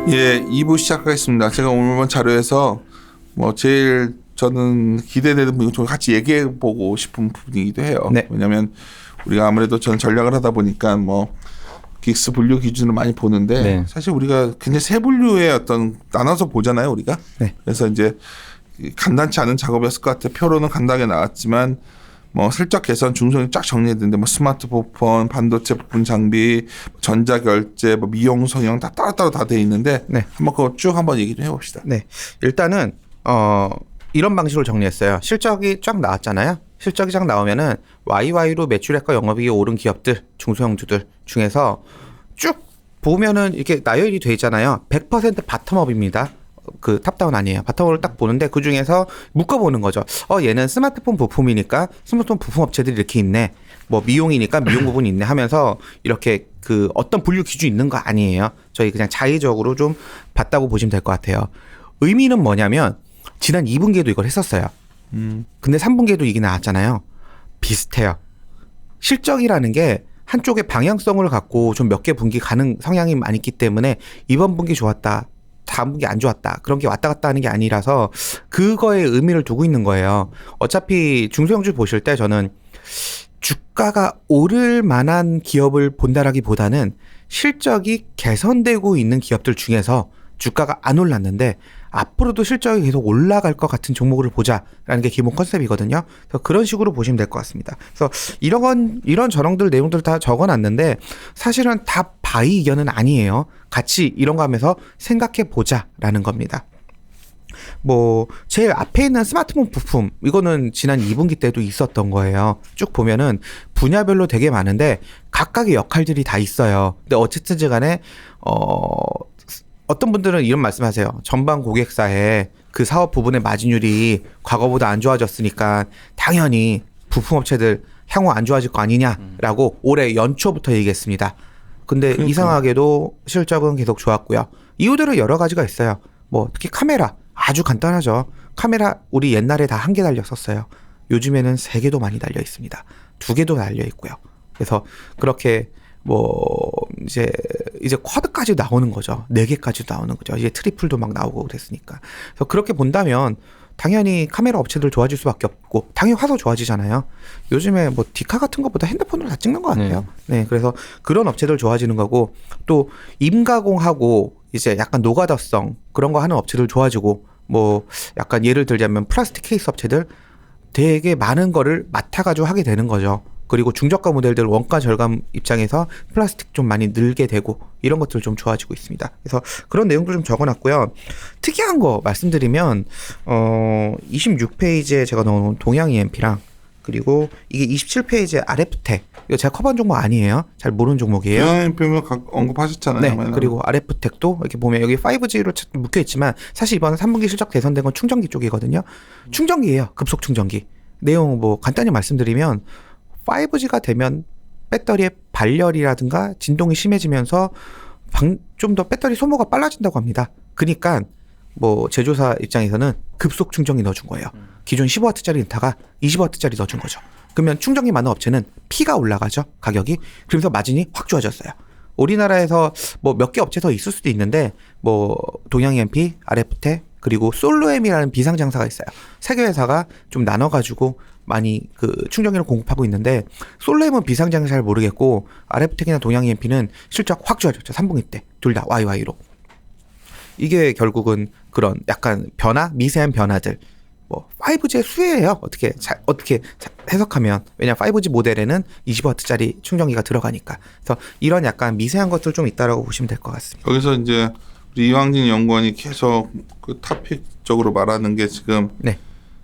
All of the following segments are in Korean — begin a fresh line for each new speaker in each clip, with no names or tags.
예, 2부 시작하겠습니다. 제가 오늘 본 자료에서 제일 저는 기대되는 부분 좀 같이 얘기해 보고 싶은 부분이기도 해요.
네.
왜냐하면 우리가 아무래도 저는 전략을 하다 보니까 긱스 분류 기준을 많이 보는데
네.
사실 우리가 굉장히 세 분류의 어떤 나눠서 보잖아요, 우리가.
네.
그래서 이제 간단치 않은 작업이었을 것 같아요. 표로는 간단하게 나왔지만 슬쩍 개선 중성이 쫙 정리했는데 스마트폰, 반도체 부품 장비, 전자결제, 미용 성형 다 따로따로 다 돼 있는데
네.
한번 그거 쭉 한번 얘기 좀 해봅시다.
네. 일단은 이런 방식으로 정리했어요. 실적이 쫙 나왔잖아요. 실적이 쫙 나오면은 YY로 매출액과 영업이익이 오른 기업들, 중소형주들 중에서 쭉 보면은 이렇게 나열이 돼 있잖아요. 100% 바텀업입니다. 그 탑다운 아니에요. 바텀업을 딱 보는데 그 중에서 묶어보는 거죠. 얘는 스마트폰 부품이니까 스마트폰 부품 업체들이 이렇게 있네. 미용이니까 미용 부분이 있네 하면서 이렇게 그 어떤 분류 기준이 있는 거 아니에요. 저희 그냥 자의적으로 좀 봤다고 보시면 될 것 같아요. 의미는 뭐냐면 지난 2분기에도 이걸 했었어요. 근데 3분기에도 이게 나왔잖아요. 비슷해요. 실적이라는 게 한쪽의 방향성을 갖고 좀 몇 개 분기 가는 성향이 많이 있기 때문에 이번 분기 좋았다, 다음 분기 안 좋았다, 그런 게 왔다 갔다 하는 게 아니라서 그거에 의미를 두고 있는 거예요. 어차피 중소형주 보실 때 저는 주가가 오를 만한 기업을 본다라기보다는 실적이 개선되고 있는 기업들 중에서 주가가 안 올랐는데 앞으로도 실적이 계속 올라갈 것 같은 종목을 보자라는 게 기본 컨셉이거든요. 그래서 그런 식으로 보시면 될 것 같습니다. 그래서 이런 전형들 내용들 다 적어놨는데 사실은 다 바이 의견은 아니에요. 같이 이런 거 하면서 생각해 보자라는 겁니다. 제일 앞에 있는 스마트폰 부품, 이거는 지난 2분기 때도 있었던 거예요. 쭉 보면은 분야별로 되게 많은데 각각의 역할들이 다 있어요. 근데 어쨌든 간에 어떤 분들은 이런 말씀하세요. 전방 고객사에 그 사업 부분의 마진율이 과거보다 안 좋아졌으니까 당연히 부품업체들 향후 안 좋아질 거 아니냐라고 올해 연초부터 얘기했습니다. 근데
그러니까.
이상하게도 실적은 계속 좋았고요. 이유들은 여러 가지가 있어요. 특히 카메라 아주 간단하죠. 카메라 우리 옛날에 다 1개 달렸었어요. 요즘에는 3개도 많이 달려 있습니다. 2개도 달려 있고요. 그래서 그렇게 이제 쿼드까지 나오는 거죠. 4개까지 나오는 거죠. 이제 트리플도 막 나오고 그랬으니까. 그래서 그렇게 본다면 당연히 카메라 업체들 좋아질 수밖에 없고 당연히 화소 좋아지잖아요. 요즘에 디카 같은 것보다 핸드폰으로 다 찍는 것 같아요. 네. 그래서 그런 업체들 좋아지는 거고 또 임가공하고 이제 약간 노가다성 그런 거 하는 업체들 좋아지고 약간 예를 들자면 플라스틱 케이스 업체들 되게 많은 거를 맡아가지고 하게 되는 거죠. 그리고 중저가 모델들 원가 절감 입장에서 플라스틱 좀 많이 늘게 되고 이런 것들 좀 좋아지고 있습니다. 그래서 그런 내용도 좀 적어놨고요. 특이한 거 말씀드리면 26페이지에 제가 넣어놓은 동양 EMP랑 그리고 이게 27페이지에 RF텍, 이거 제가 커버한 종목 아니에요. 잘 모르는 종목이에요.
동양 EMP는 언급하셨잖아요.
네. 그리고 RF텍도 이렇게 보면 여기 5G로 묶여 있지만 사실 이번 3분기 실적 개선된 건 충전기 쪽이거든요. 충전기예요. 급속 충전기. 내용 간단히 말씀드리면 5G가 되면 배터리의 발열이라든가 진동이 심해지면서 좀 더 배터리 소모가 빨라진다고 합니다. 그러니까 제조사 입장에서는 급속 충전기 넣어준 거예요. 기존 15W짜리 넣다가 20W짜리 넣어준 거죠. 그러면 충전기 많은 업체는 피가 올라가죠, 가격이. 그러면서 마진이 확 좋아졌어요. 우리나라에서 몇 개 업체 더 있을 수도 있는데 동양 EMP, RF텍 그리고 솔로엠이라는 비상장사가 있어요. 3개 회사가 좀 나눠가지고 많이 그 충전기를 공급하고 있는데 솔로엠은 비상장사 잘 모르겠고 RF텍이나 동양 EMP는 실적 확 좋아졌죠. 3분기 때 둘 다 YY로. 이게 결국은 그런 약간 미세한 변화들. 5G의 수혜예요. 어떻게 해석하면. 왜냐 5G 모델에는 20W짜리 충전기가 들어가니까. 그래서 이런 약간 미세한 것들 좀 있다라고 보시면 될 것 같습니다.
거기서 이제 우리 이황진 연구원이 계속 그 토픽적으로 말하는 게 지금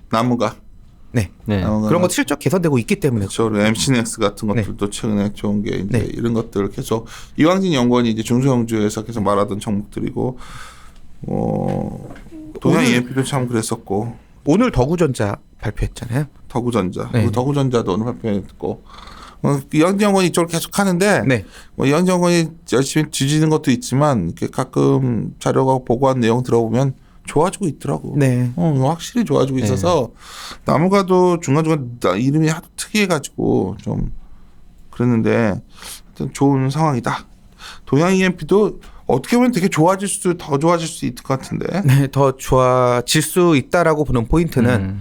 나무가.
네. 그런 것도 실적 개선되고 있기 때문에.
그렇죠. MCNX 같은 것들도 최근에 좋은 게 이제 이런 것들을 계속 이황진 연구원이 이제 중소형주에서 계속 말하던 종목들이고 동양 EMP도 참 그랬었고
오늘 더구전자 발표했잖아요.
더구전자. 더구전자도 오늘 발표했고 이황진 연구원이 이쪽을 계속 하는데 이황진 연구원이 열심히 뒤지는 것도 있지만 이렇게 가끔 자료가 보고한 내용 들어보면 좋아지고 있더라고. 확실히 좋아지고 있어서 나무가도 중간중간 이름이 하도 특이해가지고 좀 그랬는데 좋은 상황이다. 동양 EMP도 어떻게 보면 되게 더 좋아질 수 있을 것 같은데.
네, 더 좋아질 수 있다라고 보는 포인트는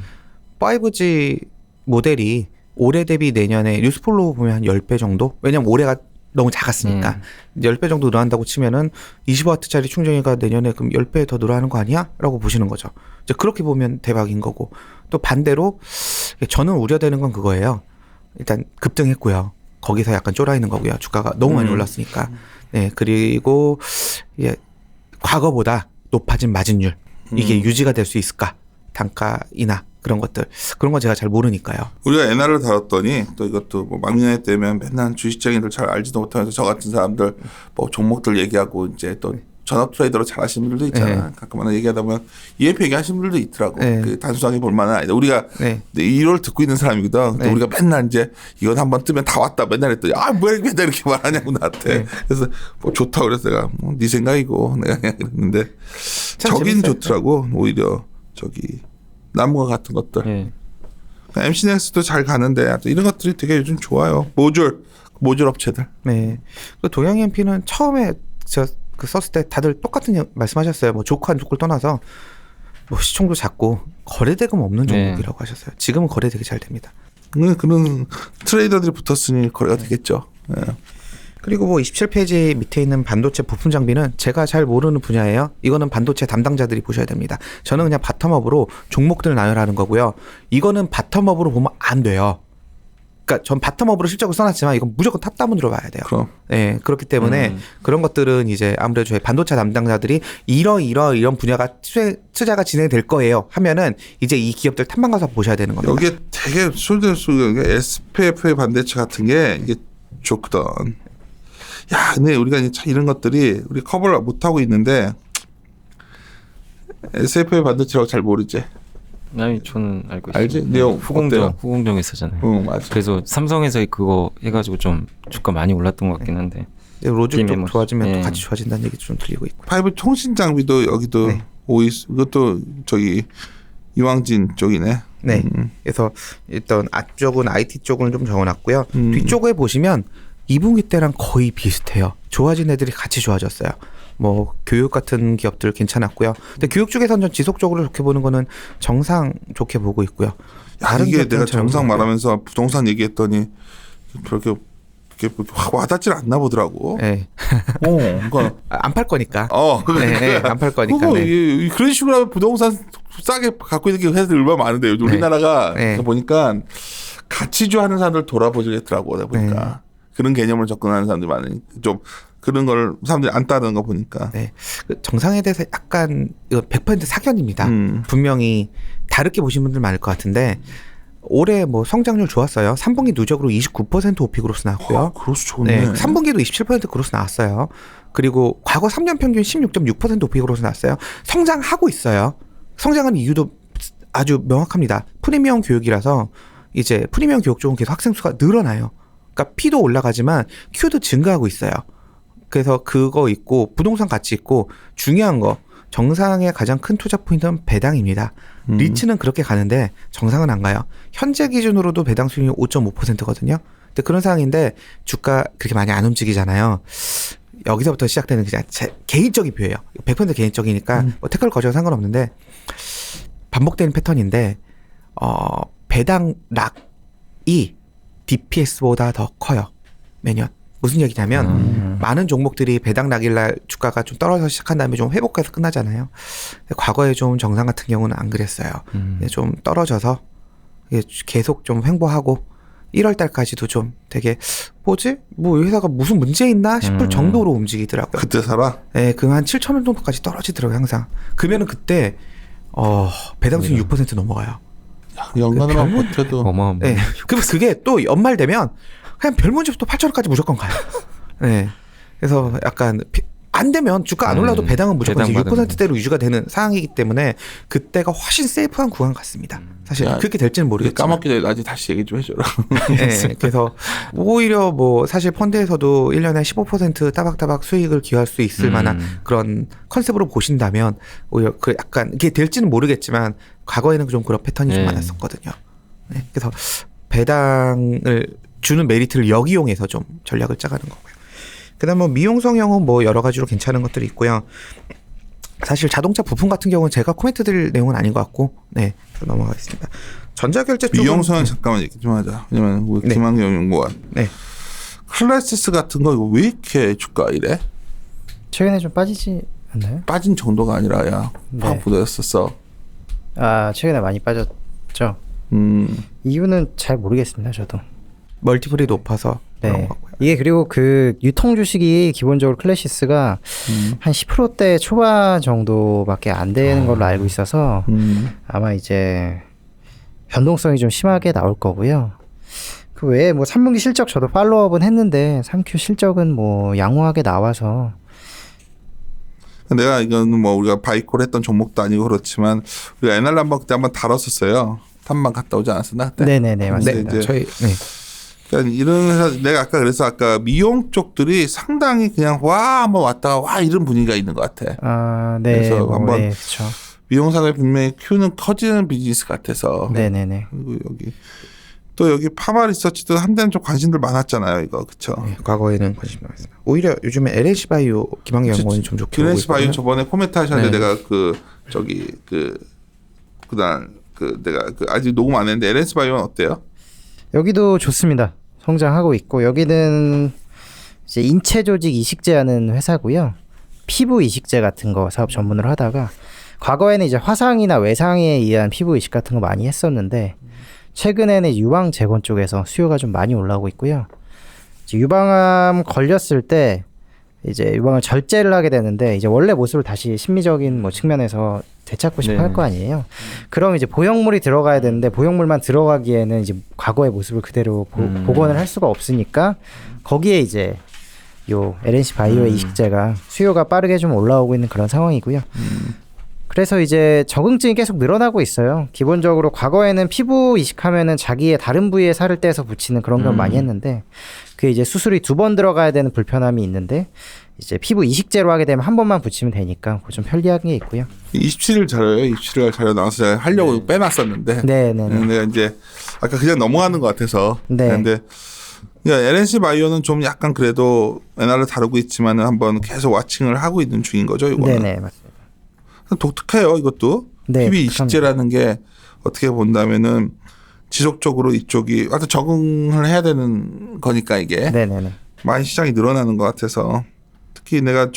5G 모델이 올해 대비 내년에 뉴스폴로 보면 한 10배 정도? 왜냐면 올해가 너무 작았으니까 10배 정도 늘어난다고 치면은 20W짜리 충전기가 내년에 그럼 10배 더 늘어나는 거 아니야? 라고 보시는 거죠. 이제 그렇게 보면 대박인 거고, 또 반대로 저는 우려되는 건 그거예요. 일단 급등했고요. 거기서 약간 쫄아 있는 거고요. 주가가 너무 많이 올랐으니까. 네, 그리고 과거보다 높아진 마진율, 이게 유지가 될 수 있을까? 단가이나 그런 것들, 그런 거 제가 잘 모르니까요.
우리가 NR을 다뤘더니 또 이것도 뭐 막년회 때면 맨날 주식장애들 잘 알지도 못하면서 저 같은 사람들 뭐 종목들 얘기하고 이제 또 전업 트레이더로 잘하시는 분들도 있잖아.
네.
가끔은 얘기하다 보면 EMP 얘기하시는 분들도 있더라고.
네.
그 단순하게 볼 만은 아니다. 우리가
네.
이걸 듣고 있는 사람이거든. 근데 우리가 맨날 이제 이건 한번 뜨면 다 왔다 맨날 했더니 뭐야 맨날 이렇게 말하냐고 나한테.
네.
그래서 뭐 좋다고 그래서 내가 네 생각이고 내가 그냥 그랬는데 저긴
재밌어요.
좋더라고. 오히려 저기 나무와 같은 것들.
예.
MC넥스도 잘 가는데 이런 것들이 되게 요즘 좋아요. 모듈 업체들.
네. 그 동양 EMP는 처음에 제가 그 썼을 때 다들 똑같은 말씀하셨어요. 뭐 좋고 안 좋고를 떠나서 뭐 시총도 작고 거래대금 없는 종목이라고 하셨어요. 지금은 거래 되게 잘 됩니다.
그런 트레이더들이 붙었으니 거래가 되겠죠. 예.
그리고 뭐 27페이지 밑에 있는 반도체 부품 장비는 제가 잘 모르는 분야예요. 이거는 반도체 담당자들이 보셔야 됩니다. 저는 그냥 바텀업으로 종목들 나열하는 거고요. 이거는 바텀업으로 보면 안 돼요. 그러니까 전 바텀업으로 실적을 써놨지만 이건 무조건 탑다운으로 봐야 돼요.
그럼.
네, 그렇기 때문에 그런 것들은 이제 아무래도 저희 반도체 담당자들이 이런 분야가 투자가 진행될 거예요 하면은 이제 이 기업들 탐방 가서 보셔야 되는 겁니다.
여기에 되게 술들술 SPF의 반대체 같은 게 이게 좋거든. 야, 근데 우리가 참 이런 것들이 우리 커버를 못 하고 있는데 SF의 반대체라고 잘 모르지.
아니 저는 알고 있어요.
알지? 내용 어때요?
후공정에서잖아요.
응, 맞아.
그래서 삼성에서 그거 해가지고 좀 주가 많이 올랐던 것 같긴 한데.
로직 좀
DMM.
좋아지면 또
네.
같이 좋아진다는 얘기도 좀 들리고 있고.
파이브 통신 장비도 여기도
네.
이것도 저기 이왕진 쪽이네.
네. 그래서 일단 앞쪽은 IT 쪽은 좀 적어놨고요. 뒤쪽에 보시면 2분기 때랑 거의 비슷해요. 좋아진 애들이 같이 좋아졌어요. 뭐 교육 같은 기업들 괜찮았고요. 근데 교육 쪽에서는 전 지속적으로 좋게 보는 거는 정상 좋게 보고 있고요.
야,
다른
이게
기업들은
내가
잘
정상
모르겠고요.
말하면서 부동산 얘기했더니 그렇게 확 와닿질 않나 보더라고.
네.
그러니까
안 팔 거니까.
그러니까
네, 안 팔 거니까.
그거
네.
그런 식으로 하면 부동산 싸게 갖고 있는 게 회사들 얼마나 많은데 요즘
네.
우리나라가
네.
보니까 가치주 하는 사람들 돌아보겠더라고 내가 보니까
네.
그런 개념을 접근하는 사람들이 많으니 좀 그런 걸 사람들이 안 따르는 거 보니까
네. 그 정상에 대해서 약간 이거 100% 사견입니다. 분명히 다르게 보신 분들 많을 것 같은데 올해 뭐 성장률 좋았어요. 3분기 누적으로 29% OP 그로스 나왔고요.
그로스 좋네.
네, 3분기도 27% 그로스 나왔어요. 그리고 과거 3년 평균 16.6% OP 그로스 나왔어요. 성장하고 있어요. 성장하는 이유도 아주 명확합니다. 프리미엄 교육이라서 이제 프리미엄 교육 쪽은 계속 학생 수가 늘어나요. 그러니까 P도 올라가지만 Q도 증가하고 있어요. 그래서 그거 있고 부동산 가치 있고 중요한 거 정상의 가장 큰 투자 포인트는 배당입니다. 리츠는 그렇게 가는데 정상은 안 가요. 현재 기준으로도 배당 수익률이 5.5%거든요. 근데 그런 상황인데 주가 그렇게 많이 안 움직이잖아요. 여기서부터 시작되는 그냥 제 개인적인 표예요. 100% 개인적이니까 뭐 태클 거셔도 상관없는데 반복되는 패턴인데 배당 락이 DPS보다 더 커요. 매년. 무슨 얘기냐면 많은 종목들이 배당 낙일날 주가가 좀 떨어져서 시작한 다음에 좀 회복해서 끝나잖아요. 과거에 좀 정상 같은 경우는 안 그랬어요. 좀 떨어져서 계속 좀 횡보하고 1월 달까지도 좀 되게 뭐지? 뭐 이 회사가 무슨 문제 있나 싶을 정도로 움직이더라고요.
그때 살아?
네, 그 한 7천 원 정도까지 떨어지더라고요, 항상. 그러면은 그때 배당 수익 6% 넘어가요.
연간으로만 버텨도
어마어마해.
네. 그럼 그게 또 연말 되면 그냥 별 문제 없이 8천원까지 무조건 가요. 네. 그래서 약간 안 되면 주가 안 올라도 배당은 무조건
배당
6%대로 유지가 되는 상황이기 때문에 그때가 훨씬 세이프한 구간 같습니다. 사실
야,
그렇게 될지는 모르겠지만.
까먹기 전에 나중에 다시 얘기 좀 해줘라.
네, 그래서 오히려 뭐 사실 펀드에서도 1년에 15% 따박따박 수익을 기여할 수 있을 만한 그런 컨셉으로 보신다면 오히려 그 약간 이게 될지는 모르겠지만 과거에는 좀 그런 패턴이 좀 많았었거든요. 네, 그래서 배당을 주는 메리트를 역이용해서 좀 전략을 짜가는 거고요. 그다음 뭐 미용 성형은 뭐 여러 가지로 괜찮은 것들이 있고요. 사실 자동차 부품 같은 경우는 제가 코멘트 드릴 내용은 아닌 것 같고, 네, 넘어가겠습니다. 전자결제 쪽은
미용성은 잠깐만 얘기 좀 하자. 왜냐면 우리
네.
김한경 연구원.
네.
클래시스 같은 거 이거 왜 이렇게 주가 이래?
최근에 좀 빠지지 않나요?
빠진 정도가 아니라 야 팍
네.
부도였었어.
아 최근에 많이 빠졌죠. 이유는 잘 모르겠습니다. 저도.
멀티플이 높아서 그런
네.
것 같고요.
이게 그리고 그 유통 주식이 기본적으로 클래시스가 한 10%대 초반 정도밖에 안 되는 걸로 알고 있어서 아마 이제 변동성이 좀 심하게 나올 거고요. 그 외에 뭐 3분기 실적 저도 팔로우업은 했는데 3Q 실적은 뭐 양호하게 나와서
내가 이거는 뭐 우리가 바이콜 했던 종목도 아니고 그렇지만 우리가 에날람 그때 한번 다뤘었어요. 탐방 갔다 오지 않았었나 그때?
네네네 맞습니다.
이제
저희 네.
그러니까 이런 회사 내가 아까 그래서 아까 미용 쪽들이 상당히 그냥 와 한번 왔다가 와 이런 분위기가 있는 것 같아.
아, 네.
그래서
뭐,
한번
네, 그렇죠.
미용사가 분명히 큐는 커지는 비즈니스 같아서.
네네네.
그리고 여기 파마 리서치도 한때는 좀 관심들 많았잖아요, 이거 그렇죠.
네, 과거에는 관심 많았습니다. 오히려 요즘에 LNC 바이오 김한경 연구원이 좀 좋게 보고
LNC 바이오
있거든요.
저번에 코멘트 하셨는데
네.
내가 그날 내가 아직 녹음 안 했는데 LNC 바이오는 어때요?
여기도 좋습니다. 성장하고 있고 여기는 이제 인체 조직 이식제 하는 회사고요. 피부 이식제 같은 거 사업 전문으로 하다가 과거에는 이제 화상이나 외상에 의한 피부 이식 같은 거 많이 했었는데 최근에는 유방 재건 쪽에서 수요가 좀 많이 올라오고 있고요. 이제 유방암 걸렸을 때 이제 유방을 절제를 하게 되는데 이제 원래 모습을 다시 심미적인 뭐 측면에서 되찾고 싶어
네.
할 거 아니에요. 그럼 이제 보형물이 들어가야 되는데 보형물만 들어가기에는 이제 과거의 모습을 그대로 복원을 할 수가 없으니까 거기에 이제 요 LNC 바이오의 이식제가 수요가 빠르게 좀 올라오고 있는 그런 상황이고요. 그래서 이제 적응증이 계속 늘어나고 있어요. 기본적으로 과거에는 피부 이식하면은 자기의 다른 부위에 살을 떼서 붙이는 그런 걸 많이 했는데 그게 이제 수술이 2번 들어가야 되는 불편함이 있는데 이제 피부 이식제로 하게 되면 한 번만 붙이면 되니까 그거 좀 편리한 게 있고요.
27일 자료예요. 27일 자료 나와서 제가 하려고 빼놨었는데
네네네.
내가 이제 아까 그냥 넘어가는 것 같아서
네.
근데 그러니까 LNC 바이오는 좀 약간 그래도 엔화를 다루고 있지만은 한번 계속 와칭을 하고 있는 중인 거죠. 이거는
네네 맞습니다.
독특해요. 이것도
네,
피부 이식제라는 게 어떻게 본다면은 지속적으로 이쪽이 하여튼 적응을 해야 되는 거니까 이게
네네네.
많이 시장이 늘어나는 것 같아서 특히 내가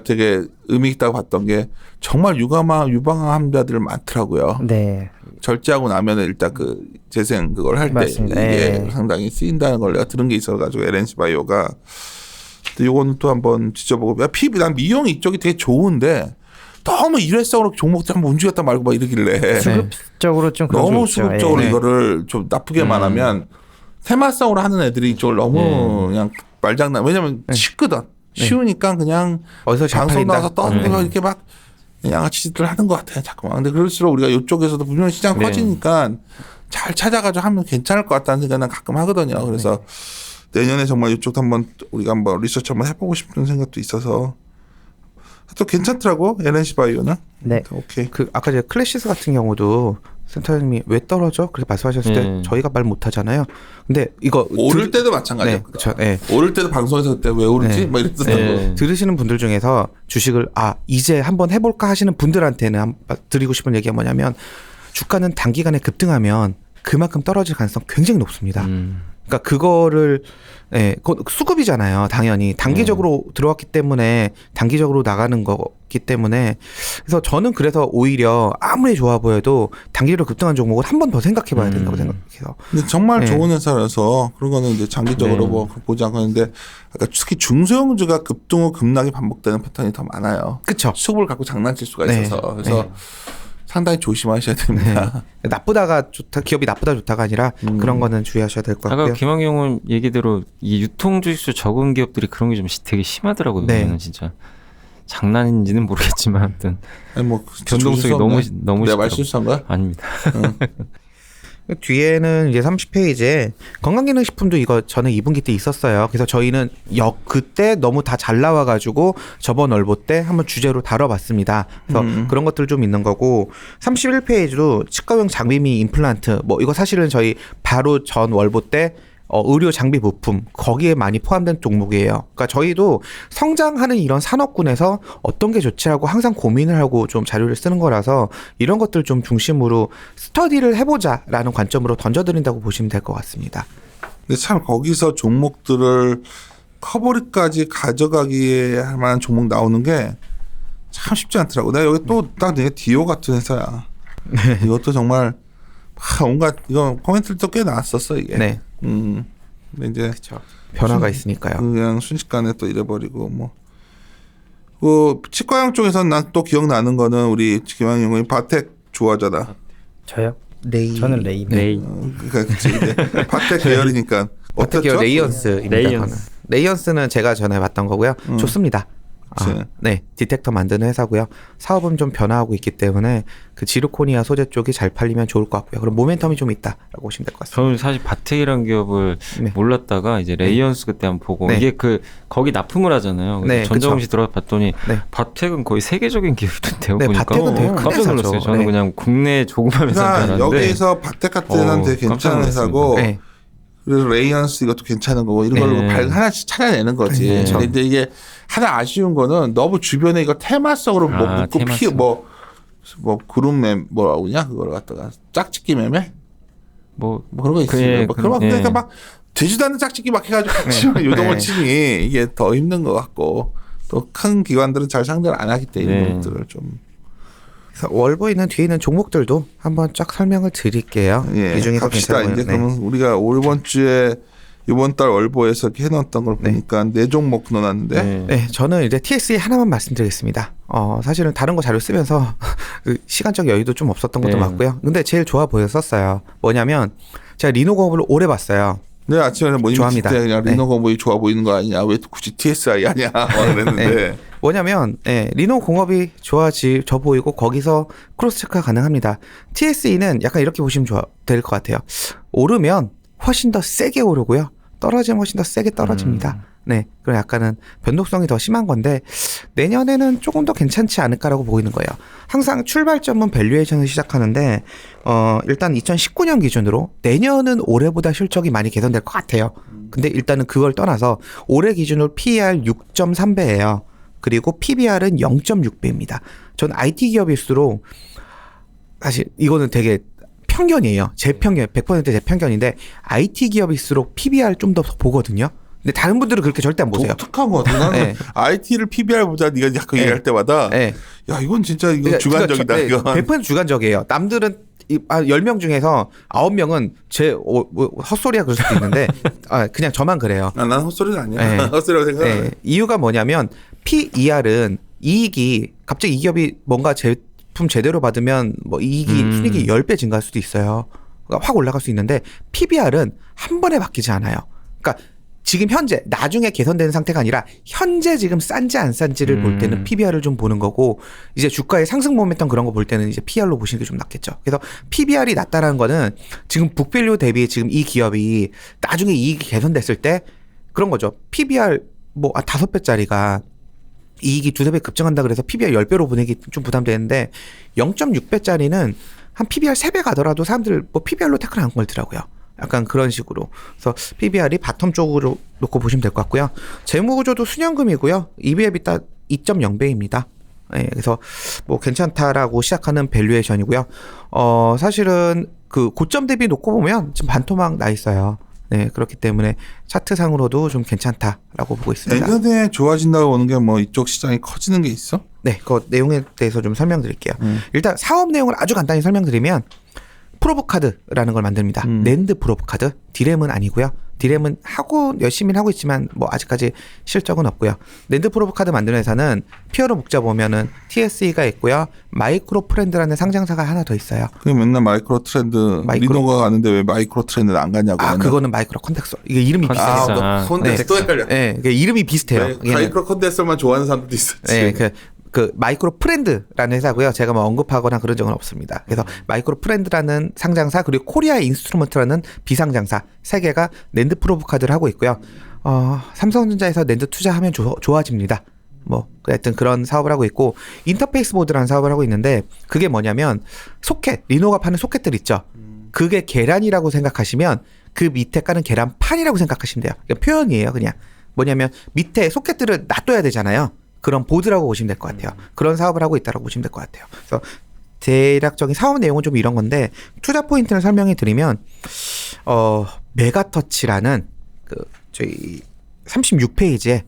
되게 의미 있다고 봤던 게 정말 유방암 환자들 많더라고요.
네.
절제하고 나면은 일단 그 재생 그걸 할 때
맞습니다.
이게
네.
상당히 쓰인다는 걸 내가 들은 게 있어가지고 LNC 바이오가 요거는 또 한번 지져보고 피부 난 미용 이쪽이 되게 좋은데 너무 일회성으로 종목들 한번 움직였다 말고 막 이러길래
수급적으로 좀 그런 게
너무
있죠.
수급적으로
예.
이거를 좀 나쁘게만 하면 테마성으로 하는 애들이 이쪽을 너무 그냥 말장난. 왜냐면 쉽거든. 쉬우니까 그냥
어디서
방송
잡힌다.
나와서 떠들고 이렇게 막 양아치들 하는 것 같아. 자꾸만. 근데 그럴수록 우리가 이쪽에서도 분명히 시장 커지니까 잘 찾아가지고 하면 괜찮을 것 같다는 생각은 가끔 하거든요. 그래서 내년에 정말 이쪽도 한번 우리가 한번 리서치 한번 해보고 싶은 생각도 있어서 또 괜찮더라고 LNC 바이오는.
네.
오케이.
그 아까 제가 클래시스 같은 경우도 센터장님이 왜 떨어져? 그렇게 말씀하셨을 때 저희가 말 못하잖아요. 근데 이거
오를 때도 마찬가지야.
네, 그렇죠. 네.
오를 때도 방송에서 그때 왜 오르지?
네.
막 이랬었다고.
네.
들으시는 분들 중에서 주식을 이제 한번 해볼까 하시는 분들한테는 드리고 싶은 얘기가 뭐냐면 주가는 단기간에 급등하면 그만큼 떨어질 가능성 굉장히 높습니다. 그러니까 그거를 그건 수급이잖아요. 당연히 단기적으로 들어왔기 때문에 단기적으로 나가는 거기 때문에 그래서 저는 그래서 오히려 아무리 좋아 보여도 단기적으로 급등한 종목을 한 번 더 생각해봐야 된다고 생각해서.
근데 정말
네.
좋은 회사라서 그런 거는 이제 장기적으로 뭐 보지 않고 있는데 특히 중소형주가 급등 후 급락이 반복되는 패턴이 더 많아요.
그렇죠.
수급을 갖고 장난칠 수가
네.
있어서 그래서 상당히 조심하셔야 됩니다.
나쁘다가 좋다, 기업이 나쁘다 좋다가 아니라 그런 거는 주의하셔야 될 것
아까
같고요.
김학용은 얘기대로 이 유통주식수 적은 기업들이 그런 게 좀 되게 심하더라고요.
네.
보면은 진짜 장난인지는 모르겠지만 아무튼
아니 뭐
변동성이 너무
내가
심하더라고요.
말 실수한 거야?
아닙니다.
뒤에는 이제 30페이지에 건강기능식품도 이거 저는 2분기 때 있었어요. 그래서 저희는 그때 너무 다 잘 나와가지고 저번 월보 때 한번 주제로 다뤄봤습니다. 그래서 그런 것들 좀 있는 거고 31페이지도 치과용 장비미 임플란트 뭐 이거 사실은 저희 바로 전 월보 때 의료 장비 부품 거기에 많이 포함된 종목이에요. 그러니까 저희도 성장하는 이런 산업군에서 어떤 게 좋지라고 항상 고민을 하고 좀 자료를 쓰는 거라서 이런 것들 좀 중심으로 스터디를 해보자라는 관점으로 던져드린다고 보시면 될 것 같습니다.
근데 참 거기서 종목들을 커버리까지 가져가기에 할 만한 종목 나오는 게 참 쉽지 않더라고. 내가 여기 또 딱 내가 디오 같은 회사야. 이것도 정말 온갖 이거 코멘트도 꽤 나왔었어 이게.
네.
근데 이제
그렇죠. 변화가 있으니까요.
그냥 순식간에 또 잃어버리고 뭐. 그 치과형 쪽에서는 난 또 기억나는 거는 우리 김한영 의원이 바텍 좋아하잖아.
저요?
레이.
저는 레이.
레이.
그러니까 그치. 바텍 계열이니까
어떻게
어떻죠?
레이언스입니다.
레이언스.
레이언스는 제가 전에 봤던 거고요. 좋습니다.
그치.
네, 디텍터 만드는 회사고요. 사업은 좀 변화하고 있기 때문에 그 지르코니아 소재 쪽이 잘 팔리면 좋을 것 같고요. 그럼 모멘텀이 좀 있다라고 보시면 될 것 같습니다.
저는 사실 바텍이라는 기업을
네.
몰랐다가 이제 레이언스 그때 한번 보고
네.
이게 거기 납품을 하잖아요.
네,
전자공시 들어가 봤더니
네.
바텍은 거의 세계적인 기업이던데요.
네,
보니까
바텍은 되게 큰
깜짝
회사죠.
놀랐어요. 저는
네.
그냥 국내 조그만 회사인 줄
그러니까
알았는데
여기서 바텍 같은 데는 되게
깜짝
괜찮은
놀랐습니다.
회사고
네.
그래서 레이언스 이것도 괜찮은 거고 이런 걸로
네.
하나씩 찾아내는 거지.
네.
근데 이제 이게 하나 아쉬운 거는 너무 주변에 이거 테마성으로 뭐
아,
묶고
테마성.
뭐 그룹 뭐라고 그러냐 그걸 갖다가 짝짓기 매매
뭐
뭐 그런 거 있어요. 뭐 그런 거 그러니까 막 되지도 않는 짝짓기 막 해가지고 같이 유동을 치니 이게 더 힘든 것 같고 또 큰 기관들은 잘 상대를 안 하기 때문에 이런 것들을 좀
그래서 월보에 있는 뒤에 있는 종목들도 한번 쫙 설명을 드릴게요.
예,
이 중에서
갑시다.
괜찮은
이제
거는.
그러면 우리가 이번 주에 이번 달 월보에서 이렇게 해놨던 걸 보니까 네 종목 넣어놨는데
네, 저는 이제 TSE 하나만 말씀드리겠습니다. 사실은 다른 거 자료 쓰면서 그 시간적 여유도 좀 없었던 것도
네.
맞고요. 근데 제일 좋아 보였었어요. 뭐냐면 제가 리노공업을 오래 봤어요.
네, 아침에 모닝
좋아합니다.
때 그냥
네.
리노공업이 좋아 보이는 거 아니냐? 왜 굳이 TSI 하냐? 막 그랬는데
네. 뭐냐면 리노공업이 좋아져 보이고 거기서 크로스 체크가 가능합니다. TSE는 약간 이렇게 보시면 될 것 같아요. 오르면 훨씬 더 세게 오르고요. 떨어지면 훨씬 더 세게 떨어집니다. 네, 그럼 약간은 변동성이 더 심한 건데 내년에는 조금 더 괜찮지 않을까라고 보이는 거예요. 항상 출발점은 밸류에이션을 시작하는데 일단 2019년 기준으로 내년은 올해보다 실적이 많이 개선될 것 같아요. 근데 일단은 그걸 떠나서 올해 기준으로 PER 6.3배예요. 그리고 PBR은 0.6배입니다. 전 IT 기업일수록 사실 이거는 되게 편견이에요. 제 편견, 100% 제 편견인데 IT 기업일수록 PBR 좀 더 보거든요. 근데 다른 분들은 그렇게 절대 안 보세요.
독특한 거 같아. 나는
네.
IT를 PBR보다 네가 자꾸 얘기할 때마다
네.
야 이건 진짜 이거
그러니까
주관적이다.
네,
이건
100% 주관적이에요. 남들은 10명 중에서 9명은 제 헛소리야 그럴 수도 있는데 그냥 저만 그래요.
난 헛소리는 아니야.
네.
헛소리라고 생각해.
네. 이유가 뭐냐면 PER은 이익이 갑자기 이 기업이 뭔가 제품 제대로 받으면 뭐 이익이 순이익이 10배 증가할 수도 있어요. 그러니까 확 올라갈 수 있는데 PBR은 한 번에 바뀌지 않아요. 그러니까 지금 현재 나중에 개선되는 상태가 아니라 현재 지금 싼지 안 싼지를 볼 때는 PBR을 좀 보는 거고 이제 주가의 상승 모멘텀 그런 거 볼 때는 이제 PR로 보시는 게 좀 낫겠죠. 그래서 PBR이 낮다라는 거는 지금 북밸류 대비 지금 이 기업이 나중에 이익이 개선됐을 때 그런 거죠. PBR 뭐 5배짜리가 이익이 2-3배 급증한다 그래서 PBR 10배로 보내기 좀 부담되는데 0.6배짜리는 한 PBR 3배 가더라도 사람들 뭐 PBR로 태클 안 걸더라고요. 약간 그런 식으로. 그래서 PBR이 바텀 쪽으로 놓고 보시면 될 것 같고요. 재무구조도 순현금이고요. EBITA 2.0배입니다. 네, 그래서 뭐 괜찮다라고 시작하는 밸류에이션이고요. 사실은 그 고점 대비 놓고 보면 지금 반토막 나 있어요. 네, 그렇기 때문에 차트상으로도 좀 괜찮다라고 보고 있습니다.
내년에 좋아진다고 보는 게 뭐 이쪽 시장이 커지는 게 있어?
네, 그 내용에 대해서 좀 설명드릴게요. 일단 사업 내용을 아주 간단히 설명드리면 프로브카드라는 걸 만듭니다. 낸드 프로브카드. 디램은 아니고요. 디램은 열심히 하고 있지만 뭐 아직까지 실적은 없고요. 낸드 프로브카드 만드는 회사는 피어로 묶자 보면은 TSE가 있고요. 마이크로 프렌드라는 상장사가 하나 더 있어요.
그 맨날 마이크로 트렌드 리노가 가는데 왜 마이크로 트렌드는 안 가냐고.
그거는 마이크로 컨텍서. 이게 이름이 비슷해요.
컨텍서.
콘덴스 또 헷갈려.
네, 이름이 비슷해요.
마이크로 콘덴서만 좋아하는 사람들도 있었지.
네, 그 마이크로 프렌드라는 회사고요. 제가 뭐 언급하거나 그런 적은 없습니다. 그래서 마이크로 프렌드라는 상장사 그리고 코리아 인스트루먼트라는 비상장사 세 개가 낸드 프로브카드를 하고 있고요. 삼성전자에서 낸드 투자하면 좋아집니다. 뭐 하여튼 그런 사업을 하고 있고 인터페이스 보드라는 사업을 하고 있는데 그게 뭐냐면 소켓 리노가 파는 소켓들 있죠. 그게 계란이라고 생각하시면 그 밑에 까는 계란판이라고 생각하시면 돼요. 그러니까 표현이에요. 그냥 뭐냐면 밑에 소켓들을 놔둬야 되잖아요. 그런 보드라고 보시면 될 것 같아요. 그런 사업을 하고 있다라고 보시면 될 것 같아요. 그래서 대략적인 사업 내용은 좀 이런 건데 투자 포인트를 설명해 드리면 메가터치라는 그 저희 36페이지에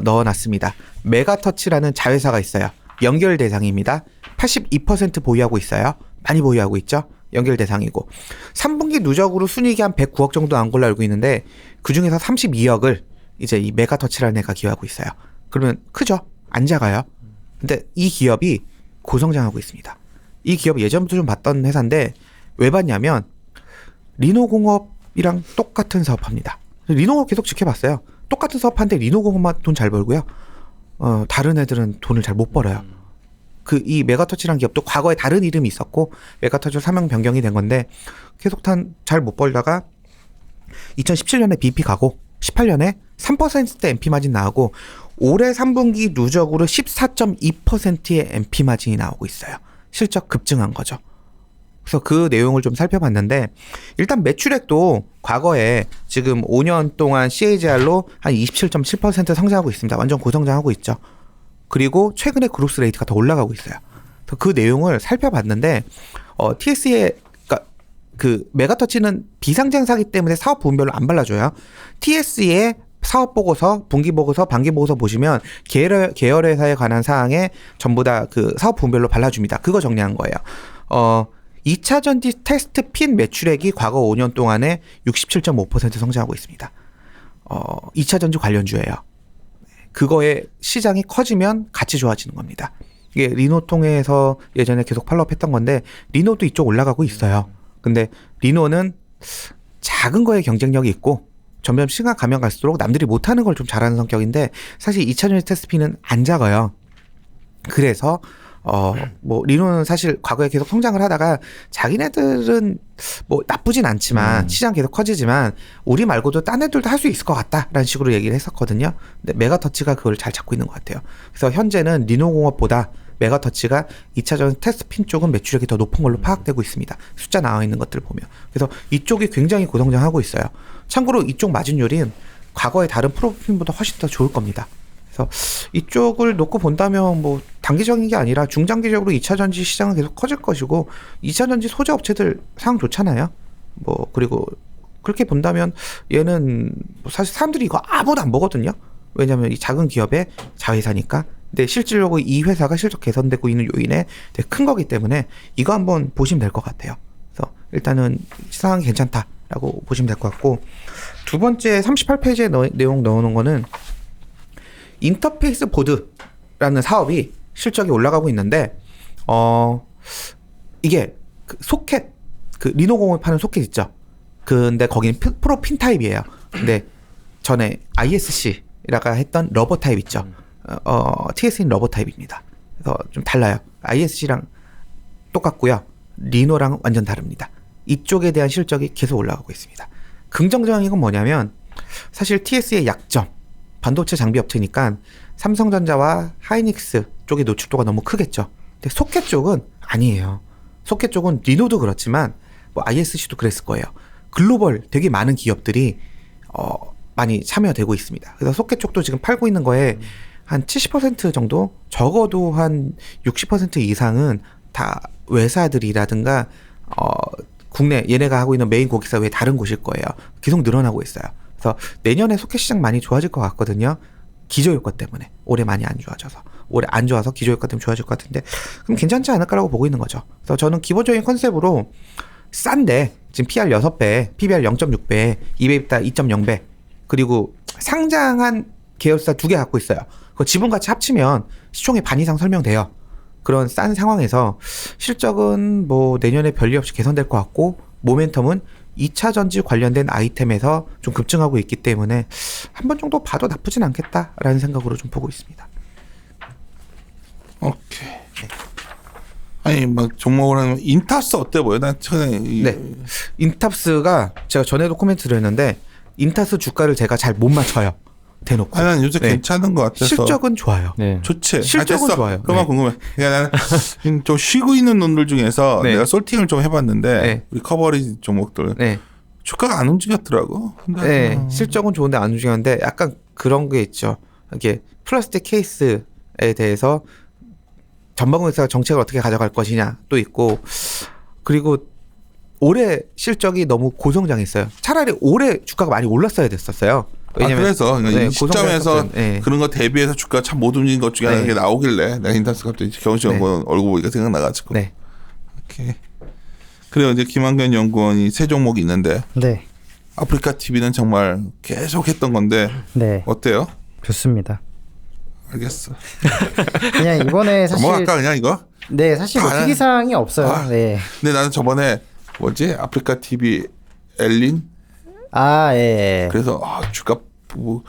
넣어놨습니다. 메가터치라는 자회사가 있어요. 연결 대상입니다. 82% 보유하고 있어요. 많이 보유하고 있죠. 연결 대상이고 3분기 누적으로 순이익이 한 109억 정도 나온 걸로 알고 있는데 그 중에서 32억을 이제 이 메가터치라는 애가 기여하고 있어요. 그러면 크죠? 안 작아요. 근데 이 기업이 고성장하고 있습니다. 이 기업 예전부터 좀 봤던 회사인데 왜 봤냐면 리노공업이랑 똑같은 사업합니다. 리노공업 계속 지켜봤어요. 똑같은 사업하는데 리노공업만 돈 잘 벌고요. 다른 애들은 돈을 잘 못 벌어요. 그 이 메가터치라는 기업도 과거에 다른 이름이 있었고 메가터치로 사명 변경이 된 건데 계속 잘 못 벌다가 2017년에 BP 가고 18년에 3%대 NP 마진 나오고 올해 3분기 누적으로 14.2%의 NP 마진이 나오고 있어요. 실적 급증한 거죠. 그래서 그 내용을 좀 살펴봤는데 일단 매출액도 과거에 지금 5년 동안 CAGR로 한 27.7% 성장하고 있습니다. 완전 고성장하고 있죠. 그리고 최근에 그로스 레이트가 더 올라가고 있어요. 그래서 그 내용을 살펴봤는데 TS에 그 메가터치는 비상장사기 때문에 사업 부분별로 안 발라줘요. TS의 사업 보고서, 분기 보고서, 반기 보고서 보시면 계열 회사에 관한 사항에 전부 다 그 사업 부분별로 발라줍니다. 그거 정리한 거예요. 2차 전지 테스트 핀 매출액이 과거 5년 동안에 67.5% 성장하고 있습니다. 2차 전지 관련주예요. 그거의 시장이 커지면 같이 좋아지는 겁니다. 이게 리노 통해서 예전에 계속 팔로업 했던 건데 리노도 이쪽 올라가고 있어요. 근데 리노는 작은 거에 경쟁력이 있고 점점 시간 가면 갈수록 남들이 못하는 걸 좀 잘하는 성격인데 사실 2차 전지 테스트 핀은 안 작아요. 그래서 뭐 리노는 사실 과거에 계속 성장을 하다가 자기네들은 뭐 나쁘진 않지만 시장 계속 커지지만 우리 말고도 딴 애들도 할 수 있을 것 같다라는 식으로 얘기를 했었거든요. 근데 메가터치가 그걸 잘 잡고 있는 것 같아요. 그래서 현재는 리노공업보다 메가터치가 2차 전지 테스트 핀 쪽은 매출액이 더 높은 걸로 파악되고 있습니다. 숫자 나와 있는 것들을 보면. 그래서 이쪽이 굉장히 고성장하고 있어요. 참고로 이쪽 마진율은 과거의 다른 프로핀보다 훨씬 더 좋을 겁니다. 그래서 이쪽을 놓고 본다면 뭐 단기적인 게 아니라 중장기적으로 2차 전지 시장은 계속 커질 것이고 2차 전지 소재 업체들 상황 좋잖아요. 뭐 그리고 그렇게 본다면 얘는 뭐 사실 사람들이 이거 아무도 안 보거든요. 왜냐하면 이 작은 기업의 자회사니까. 근데 실질적으로 이 회사가 실적 개선되고 있는 요인에 되게 큰 거기 때문에 이거 한번 보시면 될 것 같아요. 그래서 일단은 상황이 괜찮다라고 보시면 될 것 같고 두 번째 38페이지에 내용 넣어놓은 거는 인터페이스 보드라는 사업이 실적이 올라가고 있는데 이게 그 소켓 그 리노공을 파는 소켓 있죠. 근데 거기는 프로 핀 타입이에요. 근데 전에 ISC라가 했던 러버 타입 있죠. TS는 러버 타입입니다. 그래서 좀 달라요. ISC랑 똑같고요. 리노랑 완전 다릅니다. 이쪽에 대한 실적이 계속 올라가고 있습니다. 긍정적인 건 뭐냐면 사실 TS의 약점 반도체 장비 업체니까 삼성전자와 하이닉스 쪽의 노출도가 너무 크겠죠. 근데 소켓 쪽은 아니에요. 소켓 쪽은 리노도 그렇지만 뭐 ISC도 그랬을 거예요. 글로벌 되게 많은 기업들이 많이 참여되고 있습니다. 그래서 소켓 쪽도 지금 팔고 있는 거에 한 70% 정도 적어도 한 60% 이상은 다 외사들이라든가 국내 얘네가 하고 있는 메인 고객사 외에 다른 곳일 거예요. 계속 늘어나고 있어요. 그래서 내년에 소켓 시장 많이 좋아질 것 같거든요. 기저효과 때문에 올해 많이 안 좋아져서 올해 안 좋아서 기저효과 때문에 좋아질 것 같은데 그럼 괜찮지 않을까라고 보고 있는 거죠. 그래서 저는 기본적인 컨셉으로 싼데 지금 PR 6배, PBR 0.6배, EBITDA 2.0배 그리고 상장한 계열사 2개 갖고 있어요. 그 지분가치 합치면 시총의 반 이상 설명돼요. 그런 싼 상황에서 실적은 뭐 내년에 별리 없이 개선될 것 같고 모멘텀은 2차 전지 관련된 아이템에서 좀 급증하고 있기 때문에 한 번 정도 봐도 나쁘진 않겠다라는 생각으로 좀 보고 있습니다.
오케이. 아니 막 종목을 하면 인탑스 어때 보여? 난 최근에
네, 인탑스가 제가 전에도 코멘트를 했는데 인탑스 주가를 제가 잘 못 맞춰요. 대놓고.
난 요새 괜찮은 것 같아서.
실적은 좋아요.
네.
좋지.
실적은 좋아요.
그만 궁금해. 그러니까 나는 좀 쉬고 있는 놈들 중에서 내가 솔팅을 좀 해봤는데 우리 커버리지 종목들 주가가 안 움직였더라고. 근데
네, 실적은 좋은데 안 움직였는데 약간 그런 게 있죠. 이게 플라스틱 케이스에 대해서 전방공사가 정책을 어떻게 가져갈 것이냐 또 있고, 그리고 올해 실적이 너무 고성장했어요. 차라리 올해 주가가 많이 올랐어야 됐었어요. 왜냐면
그래서 이 시점에서
고성장했거든.
그런 거 대비해서 주가 참 못 움직인 것 중에 하나 게 나오길래 내가 인터스 갑자기 경시연구원 얼굴 보니까 생각나가지고.
네.
오케이. 그래요. 이제 김한견 연구원이 세 종목이 있는데
네.
아프리카 TV는 정말 계속 했던 건데
네.
어때요?
좋습니다.
알겠어.
그냥 이번에 사실
넘어갈까 그냥 이거?
네, 사실 뭐
아,
특이사항이 없어요.
아.
네.
근데 나는 저번에 뭐지 아프리카 TV 엘린
아, 예.
그래서 주가 뭐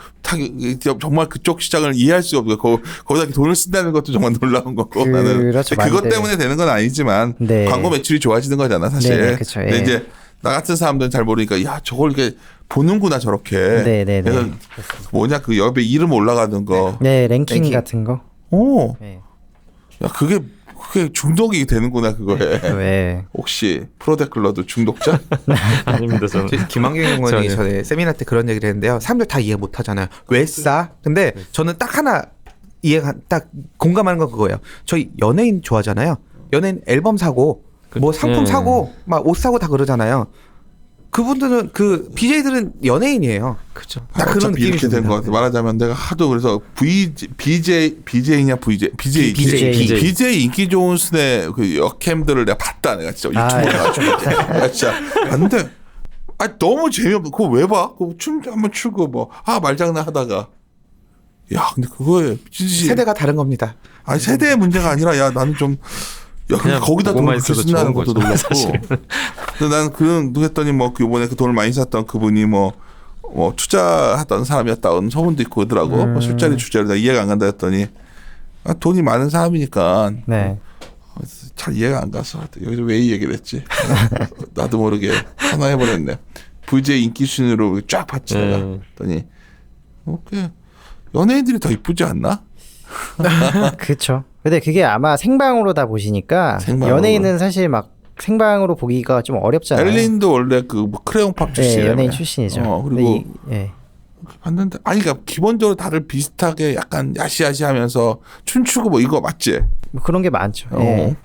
정말 그쪽 시장을 이해할 수가 없고 거기다 돈을 쓴다는 것도 정말 놀라운 거고 나는
그렇죠.
그것
많이들.
때문에 되는 건 아니지만
네.
광고 매출이 좋아지는 거잖아 사실.
네네, 그쵸,
근데
예.
이제 나 같은 사람들은 잘 모르니까 야 저걸 이렇게 보는구나 저렇게.
네네네.
그래서 뭐냐 그 옆에 이름 올라가는 거.
네, 랭킹,
랭킹.
같은 거.
오,
네.
야 그게 중독이 되는구나 그거에.
왜?
혹시 프로데클러도 중독자?
아닙니다 저는.
김한경 연구원이
전혀.
전에 세미나 때 그런 얘기를 했는데요. 사람들 다 이해 못 하잖아요. 왜 싸? 근데 저는 딱 하나 이해가 딱 공감하는 건 그거예요. 저희 연예인 좋아하잖아요. 연예인 앨범 사고 뭐 상품
네.
사고 막 옷 사고 다 그러잖아요. 그분들은 그 BJ들은 연예인이에요.
그죠.
딱 그런
어차피
느낌이
이렇게 된
듭니다.
것 같아. 말하자면 내가 하도 그래서 BJ냐 BJ BJ 인기 좋은 순의 그 역캠들을 내가 봤다 내가 진짜
아,
유튜브에 가지고 내가 진짜 봤는데 너무 재미없고 그거 왜 봐? 그거 춤 한번 추고 뭐 말장난 하다가 야 근데 그거에
세대가 다른 겁니다.
아니 세대의 문제가 아니라 야 나는 좀 야,
그냥
거기다
보고만
돈을 그렇게
있어도
쓴다는
좋은
것도
거죠,
놀랐고.
사실은.
근데 난 그런 했더니 뭐 이번에 그 돈을 많이 샀던 그분이 뭐 투자하던 사람이었다는 소문도 있고 그러더라고. 뭐 술자리 주제로 내가 이해가 안 간다 했더니 돈이 많은 사람이니까
네.
잘 이해가 안 가서 여기서 왜 이 얘기를 했지? 나도 모르게 하나 해버렸네. VJ 인기 순위로 쫙 봤지 내가. 했더니 연예인들이 더 이쁘지 않나?
그렇죠. 근데 그게 아마 생방으로 다 보시니까
생방으로.
연예인은 사실 막 생방으로 보기가 좀 어렵잖아요.
엘린도 원래 그 뭐 크레용팝 출신이에요.
네, 연예인 출신이죠.
그리고
예.
봤는데 그러니까 기본적으로 다들 비슷하게 약간 야시야시하면서 춤추고 뭐 이거 맞지?
뭐 그런 게 많죠. 예.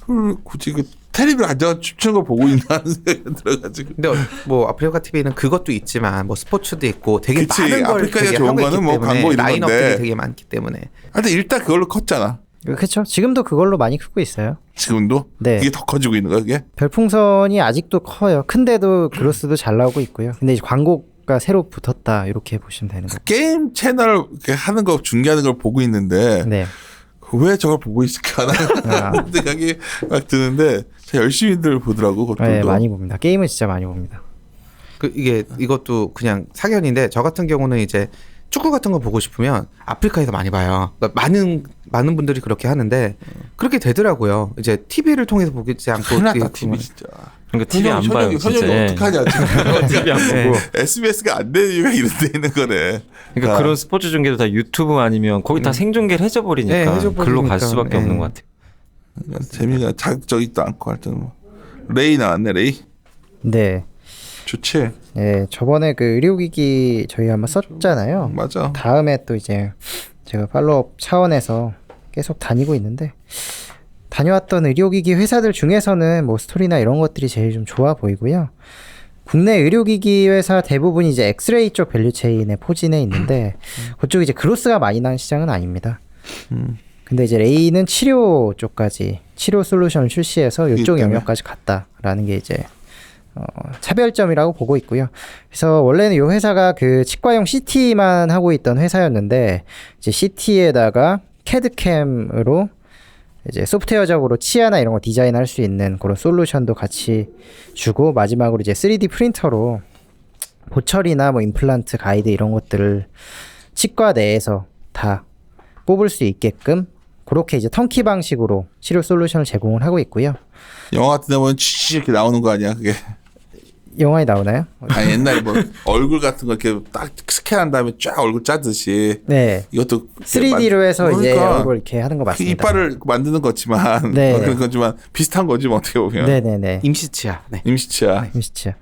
그걸 굳이 그 텔레비를 앉아서 춤추는 걸 보고 있나 하는 생각이 들어가지고.
근데 뭐 아프리카 TV는 그것도 있지만 뭐 스포츠도 있고 되게
그치.
많은 걸
아프리카가
되게
좋은
하고 있기
거는 뭐
때문에
광고 이런
라인업들이
건데.
되게 많기 때문에.
근데 일단 그걸로 컸잖아.
그렇죠. 지금도 그걸로 많이 크고 있어요.
지금도
네.
이게 더 커지고 있는 거야 이게.
별풍선이 아직도 커요. 큰데도 그로스도 잘 나오고 있고요. 근데 이제 광고가 새로 붙었다 이렇게 보시면 되는 거죠.
게임 채널 이렇게 하는 거 중계하는 걸 보고 있는데
네.
왜 저걸 보고 있을까 하는 생각이 막 드는데 열심히들 보더라고 그것들도.
네, 많이 봅니다. 게임은 진짜 많이 봅니다.
이것도 그냥 사견인데 저 같은 경우는 이제 축구 같은 거 보고 싶으면 아프리카에서 많이 봐요. 그러니까 많은 분들이 그렇게 하는데 그렇게 되더라고요. 이제 TV를 통해서 보지 않고
큰일 났다
어떻게
TV
보면.
진짜.
그러니까 TV 안 봐요 진짜.
현역이 어떡하냐 지금.
TV 안 보고.
SBS가 안 되는 이유가 이런 데 있는 거네.
그러니까 그런 스포츠 중계도 다 유튜브 아니면 거기 다 생중계를 해줘버리니까
네, 해줘버리니까.
글로 갈 수밖에
네.
없는 것 같아요.
재미가 자극적이지도 않고 할 때는 뭐. 레이 나왔네 레이.
네.
좋지.
네, 저번에 그 의료기기 저희 한번 썼잖아요.
맞아.
다음에 또 이제 제가 팔로업 차원에서 계속 다니고 있는데 다녀왔던 의료기기 회사들 중에서는 뭐 스토리나 이런 것들이 제일 좀 좋아 보이고요. 국내 의료기기 회사 대부분 이제 엑스레이 쪽 밸류체인에 포진해 있는데 그쪽 이제 그로스가 많이 나는 시장은 아닙니다. 근데 이제 레이는 치료 쪽까지 치료 솔루션을 출시해서 이쪽
때문에.
영역까지 갔다라는 게 이제 차별점이라고 보고 있고요. 그래서 원래는 이 회사가 그 치과용 CT만 하고 있던 회사였는데 이제 CT에다가 캐드캠으로 이제 소프트웨어적으로 치아나 이런 거 디자인할 수 있는 그런 솔루션도 같이 주고 마지막으로 이제 3D 프린터로 보철이나 뭐 임플란트 가이드 이런 것들을 치과 내에서 다 뽑을 수 있게끔 그렇게 이제 턴키 방식으로 치료 솔루션을 제공을 하고 있고요.
영화 같은 데 보면 치 이렇게 나오는 거 아니야 그게.
영화에 나오나요?
아니 옛날에 뭐 얼굴 같은 거 이렇게 딱 스캔한 다음에 쫙 얼굴 짜듯이
네.
이것도
3D로 해서 이제
그러니까
얼굴 이렇게 하는 거
그
맞습니다.
이빨을 만드는 거지만
네.
그런 거지만 비슷한 거지 뭐 어떻게 보면.
네네네.
임시치아. 네.
임시치아.
임시치아.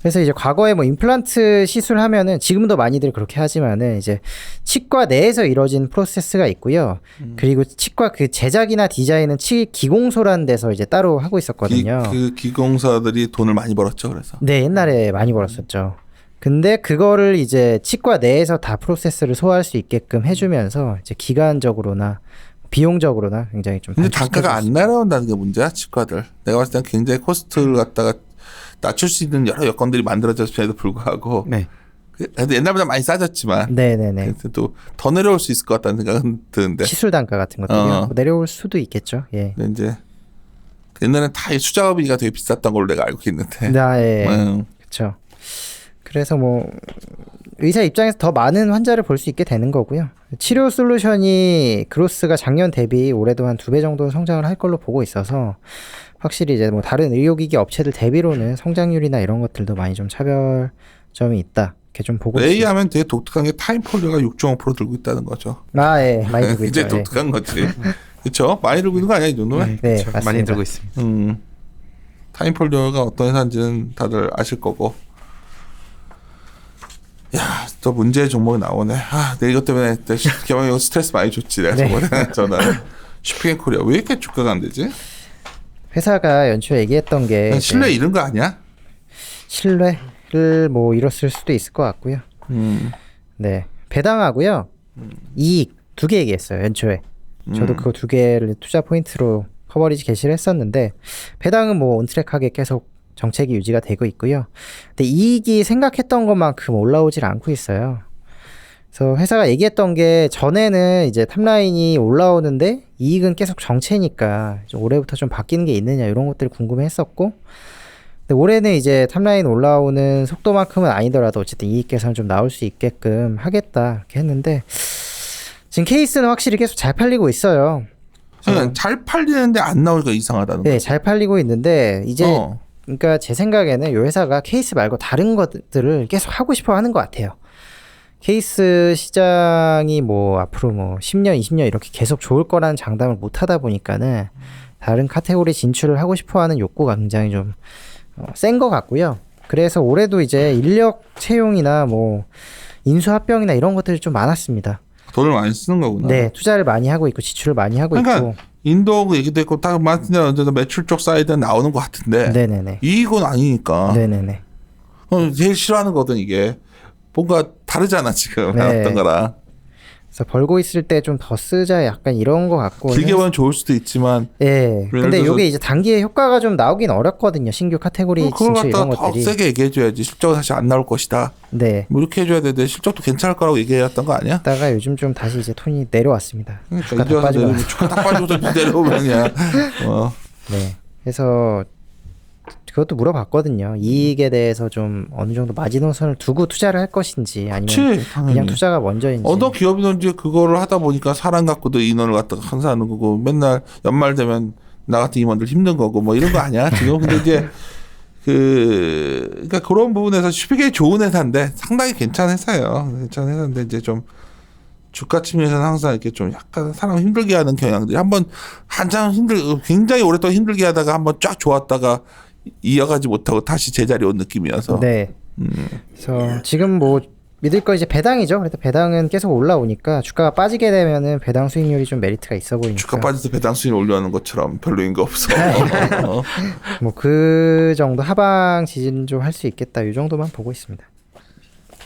그래서 이제 과거에 뭐 임플란트 시술하면은 지금도 많이들 그렇게 하지만은 이제 치과 내에서 이루어진 프로세스가 있고요. 그리고 치과 그 제작이나 디자인은 기공소라는 데서 이제 따로 하고 있었거든요.
그 기공사들이 돈을 많이 벌었죠. 그래서
네, 옛날에 많이 벌었었죠. 근데 그거를 이제 치과 내에서 다 프로세스를 소화할 수 있게끔 해주면서 이제 기간적으로나 비용적으로나 굉장히 좀.
근데 단가가 안 날아온다는 게 문제야 치과들. 내가 봤을 땐 굉장히 코스트를 갖다가 낮출 수 있는 여러 여건들이 만들어졌음에도 불구하고.
네.
근데 옛날보다 많이 싸졌지만.
네네네.
그래도 더 내려올 수 있을 것 같다는 생각은 드는데.
시술 단가 같은 것들이요. 뭐 내려올 수도 있겠죠. 예.
근데 이제 옛날엔 다 이 수작업이가 되게 비쌌던 걸로 내가 알고 있는데.
네. 그렇죠. 그래서 뭐 의사 입장에서 더 많은 환자를 볼 수 있게 되는 거고요. 치료 솔루션이 그로스가 작년 대비 올해도 한 2배 정도 성장을 할 걸로 보고 있어서 확실히 이제 뭐 다른 의료기기 업체들 대비로는 성장률이나 이런 것들도 많이 좀 차별점이 있다. 이렇게 좀 보고 있습니다.
A하면 되게 독특한 게 타임폴리오가 6.5% 들고 있다는 거죠.
예, 많이 들고 있죠.
굉장히 독특한 거지. 그렇죠? 많이 들고 있는 거 아니야 이 정도면?
네,
그렇죠. 많이 들고 있습니다.
타임폴리오가 어떤 회사인지는 다들 아실 거고. 야, 또 문제의 종목이 나오네. 내 이것 때문에 경영이 스트레스 많이 줬지. 내가 저번에 전화를. 쇼핑앤코리아 왜 이렇게 주가가 안 되지?
회사가 연초에 얘기했던 게
신뢰 잃은 거 아니야?
신뢰를 뭐 잃었을 수도 있을 것 같고요. 네, 배당하고요. 이익 2개 얘기했어요 연초에. 저도 그거 2개를 투자 포인트로 커버리지 게시를 했었는데 배당은 뭐 온트랙하게 계속 정책이 유지가 되고 있고요. 근데 이익이 생각했던 것만큼 올라오질 않고 있어요. 그래서 회사가 얘기했던 게 전에는 이제 탑라인이 올라오는데 이익은 계속 정체니까 올해부터 좀 바뀌는 게 있느냐 이런 것들 궁금해했었고, 근데 올해는 이제 탑라인 올라오는 속도만큼은 아니더라도 어쨌든 이익 개선 좀 나올 수 있게끔 하겠다 이렇게 했는데 지금 케이스는 확실히 계속 잘 팔리고 있어요.
잘 팔리는데 안 나오니까 이상하다는 거죠.
네, 잘 팔리고 있는데 이제 그러니까 제 생각에는 이 회사가 케이스 말고 다른 것들을 계속 하고 싶어 하는 것 같아요. 케이스 시장이 뭐 앞으로 뭐 10년, 20년 이렇게 계속 좋을 거라는 장담을 못 하다 보니까는 다른 카테고리 진출을 하고 싶어 하는 욕구가 굉장히 좀 센 것 같고요. 그래서 올해도 이제 인력 채용이나 뭐 인수합병이나 이런 것들이 좀 많았습니다.
돈을 많이 쓰는 거구나.
네, 투자를 많이 하고 있고 지출을 많이 하고 있고.
인도 얘기도 있고 딱 말씀드린 언제나 매출 쪽 사이드는 나오는 것 같은데
네네네.
이익은 아니니까.
네네네.
제일 싫어하는 거든 이게 뭔가 다르잖아 지금
네.
해왔던 거랑.
그래서 벌고 있을 때 좀 더 쓰자 약간 이런 거 같고.
길게 보면 좋을 수도 있지만.
예. 근데 이게 이제 단기에 효과가 좀 나오긴 어렵거든요. 신규 카테고리 진출 이런
그걸 갖다가
것들이.
더 세게 얘기해줘야지. 실적은 사실 안 나올 것이다.
네.
뭐 이렇게 해줘야 되는데 실적도 괜찮을 거라고 얘기했던 거 아니야?
다가 요즘 좀 다시 이제 톤이 내려왔습니다.
그러니까 이제 와서 주가 다 빠지고 내려오면 그냥.
네. 그래서 그것도 물어봤거든요. 이익에 대해서 좀 어느 정도 마지노선을 두고 투자를 할 것인지 아니면 그냥 투자가 먼저인지.
어느 기업이든지 그거를 하다 보니까 사람 갖고도 인원을 갖다가 항상하는 거고 맨날 연말 되면 나 같은 임원들 힘든 거고 뭐 이런 거 아니야 지금. 근데 이제 그러니까 그런 부분에서 쉽게 좋은 회사인데 상당히 괜찮은 회사예요. 괜찮은 회사인데 이제 좀 주가 측면에서는 항상 이렇게 좀 약간 사람 힘들게 하는 경향들이 한참 굉장히 오랫동안 힘들게 하다가 한번 쫙 좋았다가 이어가지 못하고 다시 제자리 온 느낌이어서.
네. 그래서 지금 뭐 믿을 거 이제 배당이죠. 그래서 배당은 계속 올라오니까 주가가 빠지게 되면은 배당 수익률이 좀 메리트가 있어 보이니까.
주가 빠져서 배당 수익 올려는 것처럼 별로인 거 없어.
뭐 그 정도 하방 지진 좀 할 수 있겠다. 이 정도만 보고 있습니다.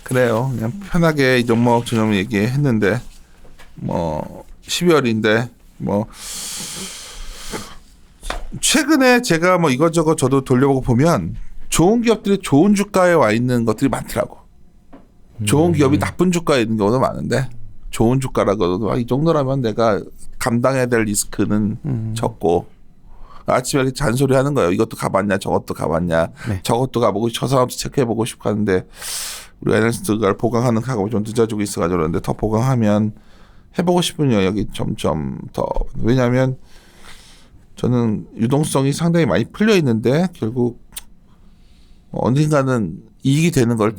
그래요. 그냥 편하게 이 종목 저 종목 얘기했는데 뭐 12월인데 뭐. 최근에 제가 뭐 이것저것 저도 돌려보고 보면 좋은 기업들이 좋은 주가에 와 있는 것들이 많더라고. 좋은 기업이 나쁜 주가에 있는 경우도 많은데 좋은 주가라고도 이 정도라면 내가 감당해야 될 리스크는 적고 아침에 이렇게 잔소리 하는 거예요. 이것도 가봤냐 저것도 가봤냐. 네. 저것도 가보고 저 사람도 체크해보고 싶고 하는데 우리 애널리스트가 보강하는 각오가 좀 늦어지고 있어가지고 그러는데 더 보강하면 해보고 싶은 영역이 점점 더. 왜냐하면 저는 유동성이 상당히 많이 풀려 있는데 결국 언젠가는 이익이 되는 걸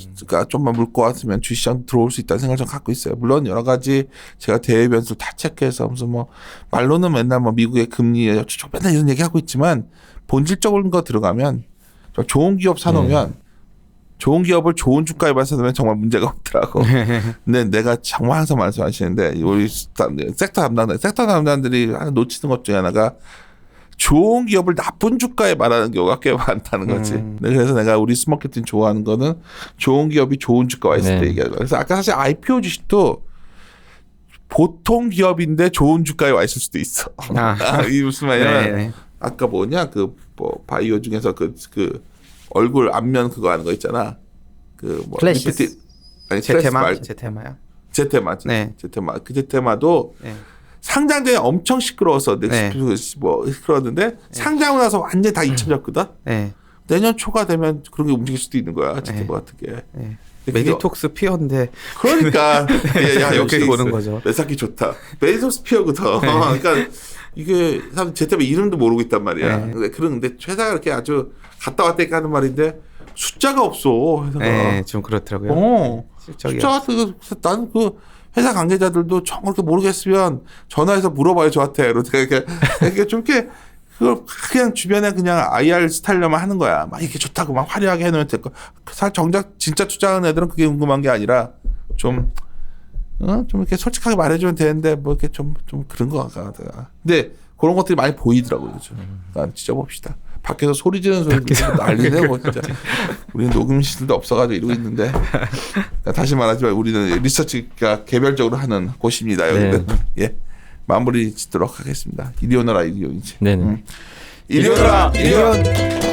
좀만 물고 왔으면 주시장 들어올 수 있다는 생각을 좀 갖고 있어요. 물론 여러 가지 제가 대외 변수를 다 체크해서 무슨 뭐 말로는 맨날 뭐 미국의 금리 어쩌고 맨날 이런 얘기하고 있지만 본질적인 거 들어가면 좋은 기업 사놓으면 좋은 기업을 좋은 주가에 맞춰두면 정말 문제가 없더라고. 근데 내가 정말 항상 말씀하시는데 우리 섹터 담당들이 하나 놓치는 것 중에 하나가 좋은 기업을 나쁜 주가에 말하는 경우가 꽤 많다는 거지. 그래서 내가 우리 스마케팅 좋아하는 거는 좋은 기업이 좋은 주가와 있을 때
네.
얘기하는 거야. 그래서 아까 사실 IPO 주식도 보통 기업인데 좋은 주가에 와 있을 수도 있어. 이 무슨 말이냐면
네.
아까 뭐냐 그 뭐 바이오 중에서 그 얼굴 앞면 그거 하는 거 있잖아. 그 뭐
플래시.
아니
제테마요?
제테마.
네.
제테마. 그 제테마도
네.
상장 전에 엄청 시끄러워서
네.
뭐 시끄러웠는데 상장하고 나서 완전히 다 잊혀졌거든.
네.
내년 초가 되면 그런 게 움직일 수도 있는 거야. 제테마 같은 게.
네.
근데
메디톡스 피어인데
그러니까 야,
이렇게
역시
보는
있어.
거죠.
매사키 좋다. 메디톡스 피어거든. 그러니까 이게 사실 제테마 이름도 모르고 있단 말이야.
네.
근데 그런데 회사가 이렇게 아주 갔다 왔다 이렇게 하는 말인데 숫자가 없어. 회사가.
네, 좀 그렇더라고요. 실적이
숫자 같은 거 나는 그 회사 관계자들도 정말 그렇게 모르겠으면 전화해서 물어봐요 저한테. 이렇게 좀 이렇게 그걸 그냥 주변에 그냥 IR 스타일로만 하는 거야. 막 이렇게 좋다고 막 화려하게 해놓으면 될 거. 사실 정작 진짜 투자하는 애들은 그게 궁금한 게 아니라 좀 이렇게 솔직하게 말해주면 되는데 뭐 이렇게 좀 그런 거 같아. 근데 그런 것들이 많이 보이더라고요 요즘. 난 진짜 봅시다. 밖에서 소리 지르는 소리 난리네 뭐 진짜. 우리는 녹음실도 없어가지고 이러고 있는데 다시 말하지만 우리는 리서치가 개별적으로 하는 곳입니다. 여기는. 예. 마무리 짓도록 하겠습니다. 이리 오너라 이리 오이지.
네네.
이리 오너라 이리 오.